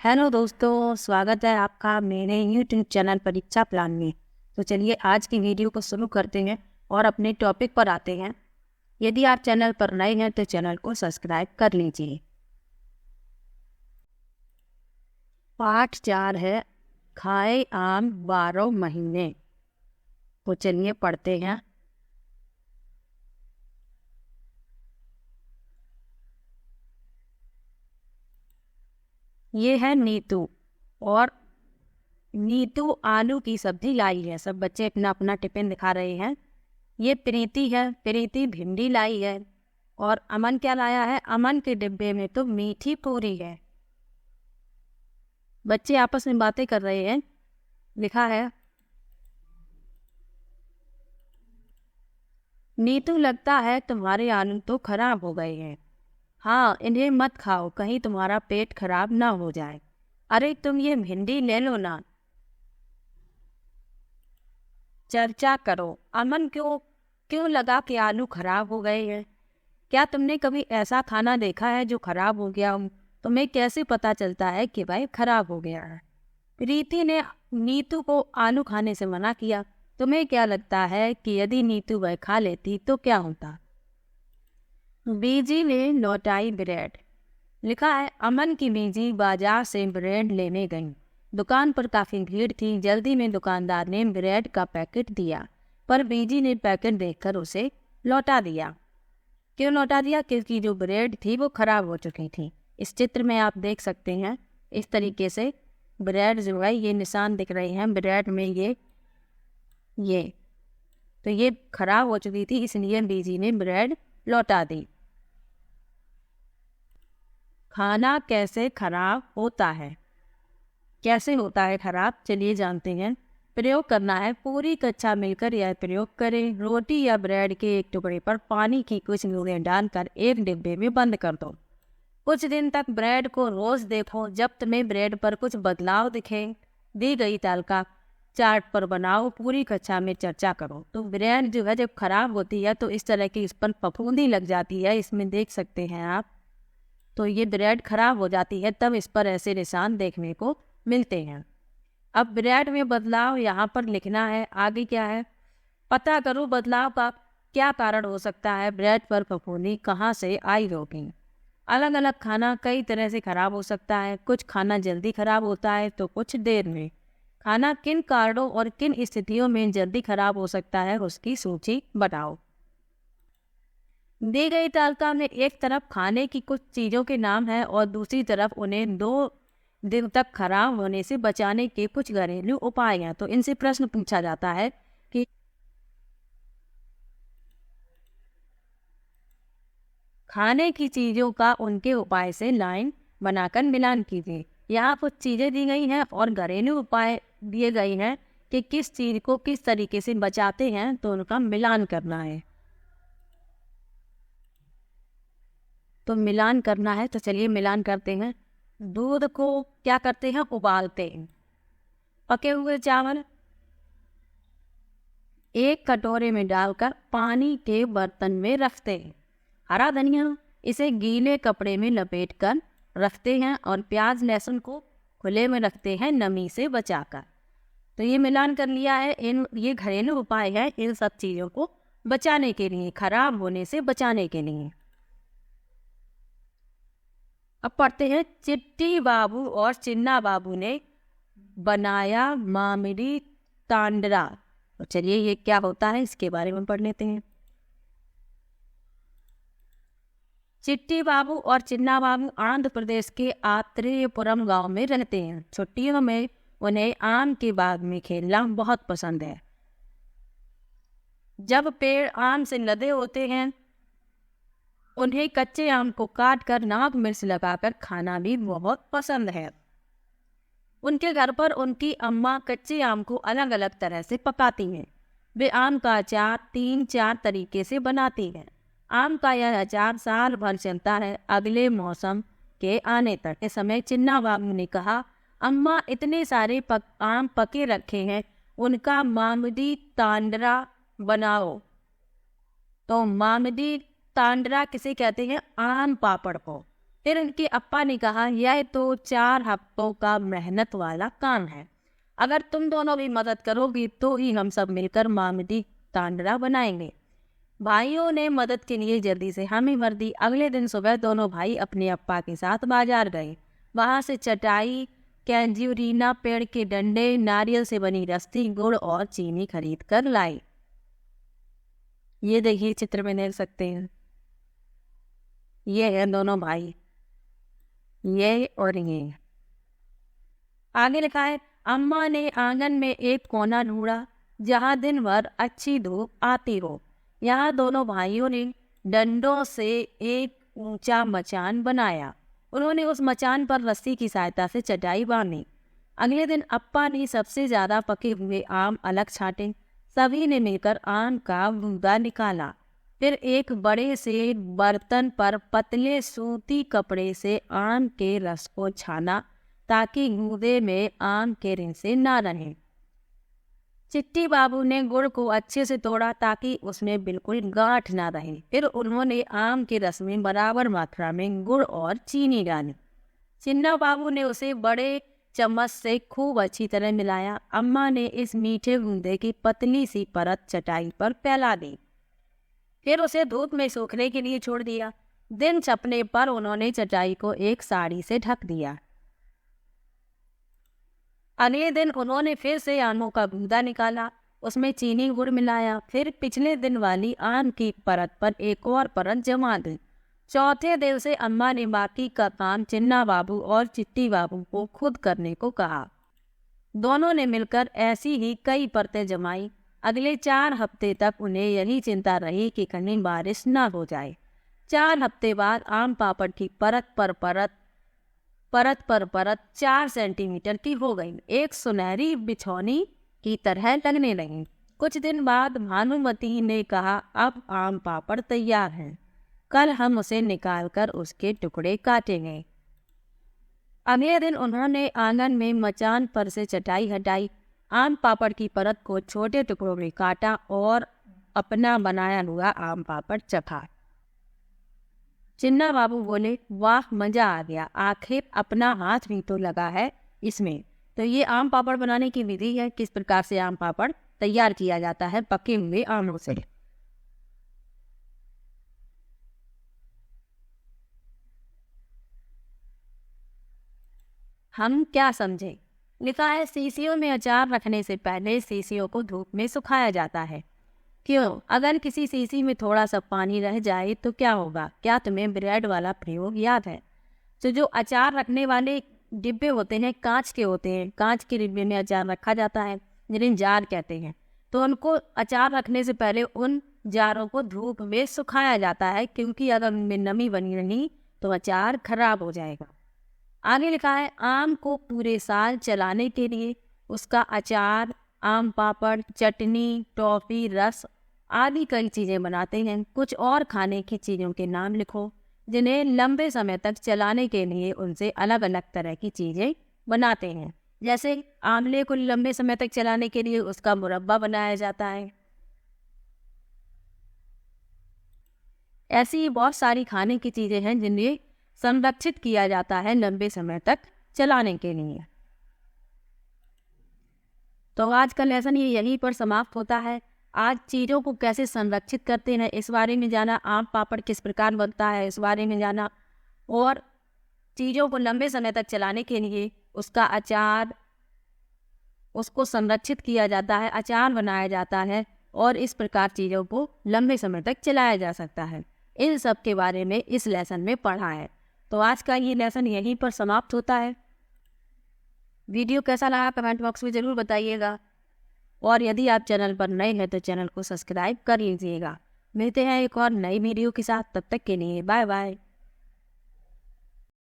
Hello दोस्तों, स्वागत है आपका मेरे यूट्यूब चैनल परीक्षा प्लान में। तो चलिए आज की वीडियो को शुरू करते हैं और अपने टॉपिक पर आते हैं। यदि आप चैनल पर नए हैं तो चैनल को सब्सक्राइब कर लीजिए। पाठ 4 है खाए आम 12 महीने। तो चलिए पढ़ते हैं। ये है नीतू और नीतू आलू की सब्जी लाई है। सब बच्चे अपना अपना टिफिन दिखा रहे हैं। ये प्रीति है, प्रीति भिंडी लाई है। और अमन क्या लाया है? अमन के डिब्बे में तो मीठी पूरी है। बच्चे आपस में बातें कर रहे हैं। लिखा है नीतू, लगता है तुम्हारे आलू तो खराब हो गए हैं। हाँ, इन्हें मत खाओ, कहीं तुम्हारा पेट खराब ना हो जाए। अरे तुम ये भिंडी ले लो ना। चर्चा करो। अमन क्यों क्यों लगा कि आलू खराब हो गए हैं? क्या तुमने कभी ऐसा खाना देखा है जो खराब हो गया हो? तुम्हें कैसे पता चलता है कि भाई खराब हो गया है? प्रीति ने नीतू को आलू खाने से मना किया। तुम्हें क्या लगता है कि यदि नीतू वह खा लेती तो क्या होता? बीजी ने लौटाई ब्रेड। लिखा है अमन की बीजी बाजार से ब्रेड लेने गई। दुकान पर काफी भीड़ थी। जल्दी में दुकानदार ने ब्रेड का पैकेट दिया, पर बीजी ने पैकेट देखकर उसे लौटा दिया। क्यों लौटा दिया? क्योंकि जो ब्रेड थी वो खराब हो चुकी थी। इस चित्र में आप देख सकते हैं इस तरीके से ब्रेड जो है ये निशान दिख रहे हैं ब्रेड में। ये तो ये खराब हो चुकी थी, इसलिए बीजी ने ब्रेड लौटा दी। खाना कैसे खराब होता है? कैसे होता है खराब, चलिए जानते हैं। प्रयोग करना है। पूरी कक्षा मिलकर यह प्रयोग करें। रोटी या ब्रेड के एक टुकड़े पर पानी की कुछ बूंदें डालकर एक डिब्बे में बंद कर दो। कुछ दिन तक ब्रेड को रोज देखो। जब तुम्हें ब्रेड पर कुछ बदलाव दिखे, दी गई तालिका चार्ट पर बनाओ। पूरी कक्षा में चर्चा करो। तो ब्रेड जो है जब खराब होती है तो इस तरह की इस पर फफूंदी लग जाती है, इसमें देख सकते हैं आप। तो ये ब्रेड खराब हो जाती है, तब इस पर ऐसे निशान देखने को मिलते हैं। अब ब्रेड में बदलाव यहाँ पर लिखना है। आगे क्या है? पता करो बदलाव का क्या कारण हो सकता है। ब्रेड पर फफूंदी कहाँ से आई होगी? अलग अलग खाना कई तरह से खराब हो सकता है। कुछ खाना जल्दी खराब होता है तो कुछ देर में। खाना किन कारणों और किन स्थितियों में जल्दी खराब हो सकता है उसकी सूची बनाओ। दी गई तालिका में एक तरफ खाने की कुछ चीज़ों के नाम है और दूसरी तरफ उन्हें 2 दिन तक खराब होने से बचाने के कुछ घरेलू उपाय हैं। तो इनसे प्रश्न पूछा जाता है कि खाने की चीज़ों का उनके उपाय से लाइन बनाकर मिलान कीजिए। यहाँ कुछ चीज़ें दी गई हैं और घरेलू उपाय दिए गए हैं कि किस चीज़ को किस तरीके से बचाते हैं, तो उनका मिलान करना है। तो मिलान करना है, तो चलिए मिलान करते हैं। दूध को क्या करते हैं? उबालते हैं। पके हुए चावल एक कटोरे में डालकर पानी के बर्तन में रखते हैं। हरा धनिया इसे गीले कपड़े में लपेटकर रखते हैं और प्याज लहसुन को खुले में रखते हैं नमी से बचाकर। तो ये मिलान कर लिया है। ये घरेलू उपाय है इन सब चीज़ों को बचाने के लिए, खराब होने से बचाने के लिए। अब पढ़ते हैं। चिट्टी बाबू और चिन्ना बाबू ने बनाया मामिडी तांडरा। तो चलिए ये क्या होता है इसके बारे में पढ़ लेते हैं। चिट्टी बाबू और चिन्ना बाबू आंध्र प्रदेश के आत्रेयपुरम गांव में रहते हैं। छुट्टियों में उन्हें आम के बाग में खेलना बहुत पसंद है। जब पेड़ आम से लदे होते हैं, उन्हें कच्चे आम को काट कर नमक मिर्च लगाकर खाना भी बहुत पसंद है। उनके घर पर उनकी अम्मा कच्चे आम को अलग अलग तरह से पकाती हैं। वे आम का अचार 3-4 तरीके से बनाती हैं। आम का यह अचार साल भर चलता है, अगले मौसम के आने तक। इस समय चिन्ना बाबू ने कहा, अम्मा इतने सारे आम पके रखे हैं, उनका मामदी तांडरा बनाओ। तो मामदी तांडरा किसे कहते हैं? आम पापड़ को। फिर उनके अप्पा ने कहा, यह तो 4 हफ्तों का मेहनत वाला काम है। अगर तुम दोनों भी मदद करोगी तो ही हम सब मिलकर मामिडी तांडरा बनाएंगे। भाइयों ने मदद के लिए जल्दी से हामी भर दी। अगले दिन सुबह दोनों भाई अपने अप्पा के साथ बाजार गए। वहां से चटाई, कैंजूरीना पेड़ के डंडे, नारियल से बनी रस्सी, गुड़ और चीनी खरीद कर लाए। ये देखिए, चित्र में देख सकते हैं, ये है दोनों भाई, ये और ये। आगे लिखा है, अम्मा ने आंगन में एक कोना ढूंढा जहां दिन भर अच्छी धूप आती हो। यहाँ दोनों भाइयों ने डंडों से एक ऊंचा मचान बनाया। उन्होंने उस मचान पर रस्सी की सहायता से चटाई बांधी। अगले दिन अप्पा ने सबसे ज्यादा पके हुए आम अलग छांटे। सभी ने मिलकर आम का गूदा निकाला। फिर एक बड़े से बर्तन पर पतले सूती कपड़े से आम के रस को छाना ताकि गूदे में आम के रेशे ना रहें। चिट्टी बाबू ने गुड़ को अच्छे से तोड़ा ताकि उसमें बिल्कुल गांठ ना रहे। फिर उन्होंने आम के रस में बराबर मात्रा में गुड़ और चीनी डाली। चिन्ना बाबू ने उसे बड़े चम्मच से खूब अच्छी तरह मिलाया। अम्मा ने इस मीठे गूंदे की पतली सी परत चटाई पर फैला दी। फिर उसे धूप में सूखने के लिए छोड़ दिया। दिन छपने पर उन्होंने चटाई को एक साड़ी से ढक दिया। अगले दिन उन्होंने फिर से आमों का गूदा निकाला, उसमें चीनी गुड़ मिलाया। फिर पिछले दिन वाली आम की परत पर एक और परत जमा दी। चौथे दिन से अम्मा ने बाकी का काम चिन्ना बाबू और चिट्टी बाबू को खुद करने को कहा। दोनों ने मिलकर ऐसी ही कई परतें जमाई। अगले 4 हफ्ते तक उन्हें यही चिंता रही कि कहीं बारिश न हो जाए। 4 हफ्ते बाद आम पापड़ की परत पर परत 4 सेंटीमीटर की हो गई, एक सुनहरी बिछौनी की तरह लगने लगी। कुछ दिन बाद भानुमती ने कहा, अब आम पापड़ तैयार हैं, कल हम उसे निकालकर उसके टुकड़े काटेंगे। अगले दिन उन्होंने आंगन में मचान पर से चटाई हटाई, आम पापड़ की परत को छोटे टुकड़ों में काटा और अपना बनाया हुआ आम पापड़ चखा। चिन्ना बाबू बोले, वाह, मजा आ गया, आखिर अपना हाथ भी तो लगा है इसमें। तो ये आम पापड़ बनाने की विधि है, किस प्रकार से आम पापड़ तैयार किया जाता है पके हुए आमों से। हम क्या समझे? लिखा है, शीशियों में अचार रखने से पहले शीशियों को धूप में सुखाया जाता है। क्यों? अगर किसी शीशी में थोड़ा सा पानी रह जाए तो क्या होगा? क्या तुम्हें ब्रेड वाला प्रयोग याद है? तो जो अचार रखने वाले डिब्बे होते हैं कांच के होते हैं, कांच के डिब्बे में अचार रखा जाता है जिन्हें जार कहते हैं। तो उनको अचार रखने से पहले उन जारों को धूप में सुखाया जाता है, क्योंकि अगर उनमें नमी बनी रही तो अचार खराब हो जाएगा। आगे लिखा है, आम को पूरे साल चलाने के लिए उसका अचार, आम पापड़, चटनी, टॉफी, रस आदि कई चीज़ें बनाते हैं। कुछ और खाने की चीज़ों के नाम लिखो जिन्हें लंबे समय तक चलाने के लिए उनसे अलग अलग तरह की चीज़ें बनाते हैं। जैसे आंवले को लंबे समय तक चलाने के लिए उसका मुरब्बा बनाया जाता है। ऐसी बहुत सारी खाने की चीज़ें हैं जिन्हें संरक्षित किया जाता है लंबे समय तक चलाने के लिए। तो आज का लेसन ये यहीं पर समाप्त होता है। आज चीज़ों को कैसे संरक्षित करते हैं इस बारे में जाना, आम पापड़ किस प्रकार बनता है इस बारे में जाना, और चीज़ों को लंबे समय तक चलाने के लिए उसका अचार, उसको संरक्षित किया जाता है, अचार बनाया जाता है, और इस प्रकार चीज़ों को लंबे समय तक चलाया जा सकता है। इन सब के बारे में इस लेसन में पढ़ा है। तो आज का ये लेसन यहीं पर समाप्त होता है। वीडियो कैसा लगा कमेंट बॉक्स में ज़रूर बताइएगा, और यदि आप चैनल पर नए हैं तो चैनल को सब्सक्राइब कर लीजिएगा। मिलते हैं एक और नई वीडियो के साथ, तब तक के लिए बाय बाय।